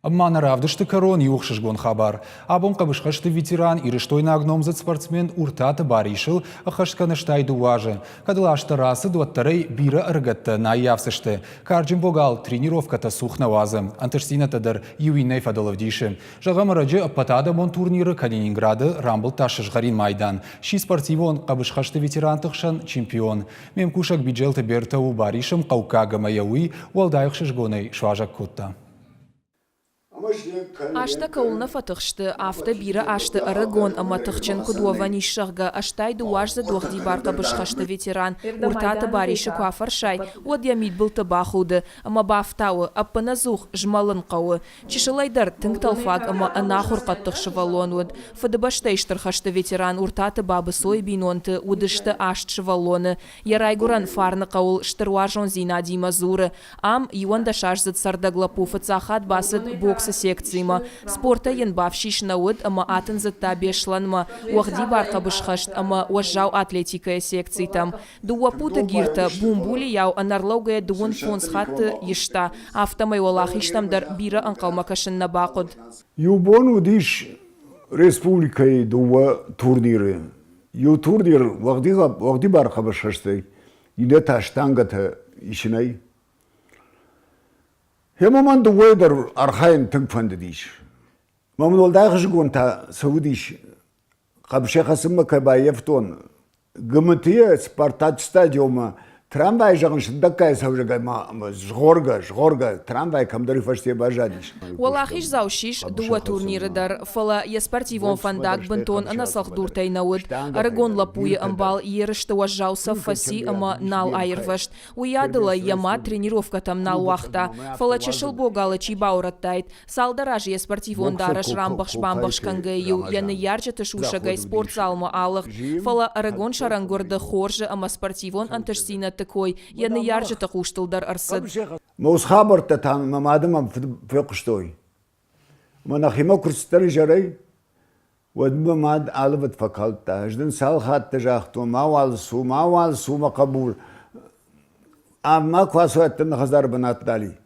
Манаравдышты корон юхшишгон хабар. Абон кабышхашты ветеран и рештой на огномзат спортсмен уртата баришил, ахашканыштай дуаже. Кадылашты расы дуаттарей бира ыргатты на явсышты. Карджим богал тренировката сухнавазы. Антышсинатадар юиней фадаловдиши. Жағамараджи аппатада мон турниры Калининграды рамбыл ташышгарин майдан. Ши спортивон кабышхашты ветеран тықшан чемпион. Мемкушак биджелты бертау баришым каукага маяуи уалдайықшышгонай шважак кутта. Ашта каулна фатыхшты, авто бира ашты арагон, ама тыхчен кудуавани шахга, аштай дуажза дуахди барка бышхашты ветеран, уртата бариши куафаршай, одьямид был табахуды, ама бафтауы, аппаназух, жмалын кауы, чишалайдар тыңталфаг, ама анахур каттыхшы валонуд, фадыбаштайштырхашты ветеран, уртата бабы сойбинонты, удышты аштшы валоны, ярайгуран фарны каул, штыруажон зинади мазуры, ам юандашашзад сардаглапу, фацахат басыд боксы секцияма. Спорта янбавшиш науд, ама атын затта бешланма. Уахди барка бышхашт, ама уажжау атлетикая секции там. Дуапута гирта, бумбули яу анарлаугая дуун фонсхатты ешта. Автомай валахиштамдар бира анкалмакашын набақуд. Юбону диш республикай дуа турниры. Ю турнир уахди барка бышхашты. Иле таштангата ишинай. Хемаман дуэдер архаим тыңфанды дейш. Мамын олдағы жығонта саудиш. Қабшеқасымы кабаевтон. ГМТ Спартак стадиума трамвай жағын шындаққай саужығай жғорға трамвай камдары фаште бажадиш. Уалахиш заушиш дуа турниры дар фала я спортивон фандак бентон анасах дуртай науд. Арагон лапуя амбал ерышты уажжауса фаси ама нал айырвашт. Уядыла яма тренировка там нал уахта. Фала чешыл богала чибаураттайт. Салдараж я спортивон дараш рамбахш-бамбахш кангаю. Яны ярчаты шушагай спортзалма алых. Фала арагон шарангорда хоржы ама спортивон анташсина такой. Яны ярчаты хуштылдар арсад. Моус хабарта там мамадымам феқштой. Манахима курстары жарай. Вадма мад алыват факалта. Ждын салхатты жақту. Мауал су мақабул. Амма квасуаттын хазар банаттали.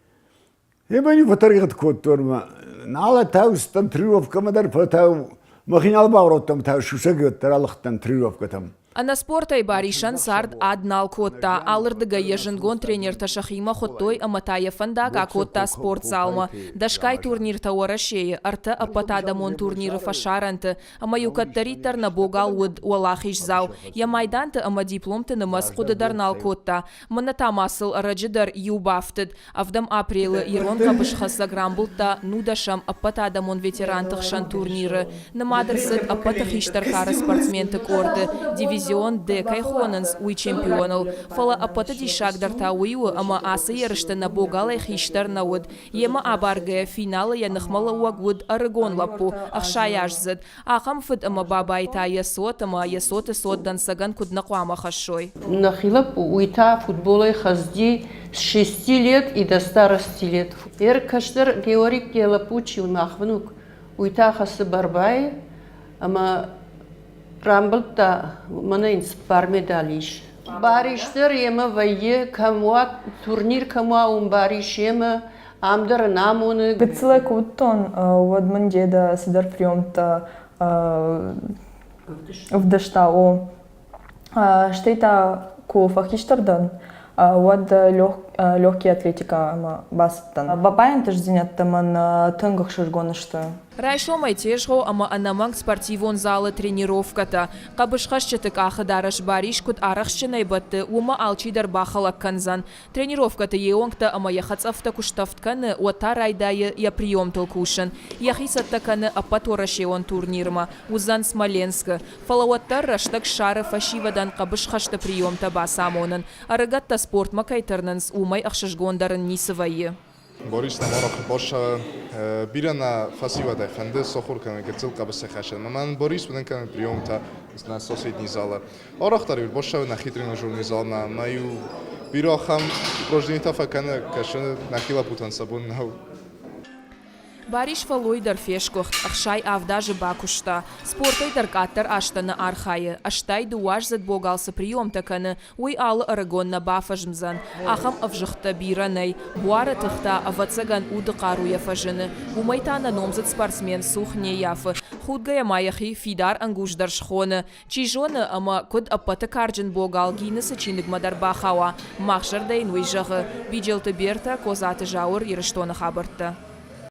Ебани фатарғыт көттөрма. Нала тауыстан трюовка мадар фатау. Махинал бауроттам тау шушагыттар алықтан трюовка там. Ана спортай баришан сард аднал котта. Алырдыга ежингон тренер Ташахима хоттой аматая фандага котта спортзалма. Дашкай турнир тауара шее. Арта апатада мон турниры фашаранты. Ама юкаттариттар на богал уд уалахиш зау. Я майданты ама дипломты намаз кудыдарнал котта. Маната масыл раджидар юбафтыд. Авдам апрелы ирон кабышхаса грамбулта нудашам апатада мон ветерантыхшан турниры. Намадырсыд апатахиштар кары спортсменты корды. Дивизион Д кайхонанс уй чемпионал. Фала апата дишак дарта уйу, ама асы ярышты на богалай хиштар науд. Ема абаргая финалы я нахмала уагуд арагон лапу, ахшаяжзад. Ахам фыд ама бабайта ясот, ама ясоты сотдан саган куднакуама хашой. Нахилап уйта футболай хазди с 6 лет и до старости лет. Каштар Георгий Гелапучил нахвнук. Уйта хасы барбай, ама Рамбылта манайнс пар медалиш. Бариштер ема вайе камуа турнир камуа бариш ема амдар намуны. Гыцлай куттон вадман деда сидар приемта вдаштау. Штейта ку фахиштардан. Вад легкий атлетика бастан. Бабайын тыжденет таман тынгах шыргонышты. Райшо майтежго, ама анаманг спортивон залы тренировката. Кабышхашчатык ахыдараш баришкут арахшчынай батты, ума алчидар бахалак канзан. Тренировката еонгта, ама яхацафта куштафтканы, уата райдайы я приемтыл кушан. Яхисаттаканы апаторашеон турнирма, узан Смоленска. Фалауаттар раштак шары фашивадан кабышхашта приемта басамонын. Арыгатта спорт макайтарнанс умай ахшашгондарын нисывайы. Борис намарах боша бирана фасивада ханде сохур кана гецел кабсе хашан. Ман Борис буден кана приемта на соседний зала. Орахтари боша на тренажерный зал на маю бирохам прожденита факана кашан на хила путан сабун нау. Бариш фалойдар фешкохт, ахшай авдажи бакушта. Спортой даркаттар аштаны архайы. Аштай дуаш зад богалсы прием таканы. Уй алы арагонна бафажмзан. Ахам авжыхта биранай. Буара тыхта авацаган уды қаруя фажыны. Умайтана номзад спортсмен сухне яфы. Худгая маяхи фидар ангушдар шхоны. Чижоны ама код аппаты карджин богал гинысы чинык мадар бахава. Махшардайн уйжағы. Биджелты берта козаты жауыр ирыштоны хабыртты.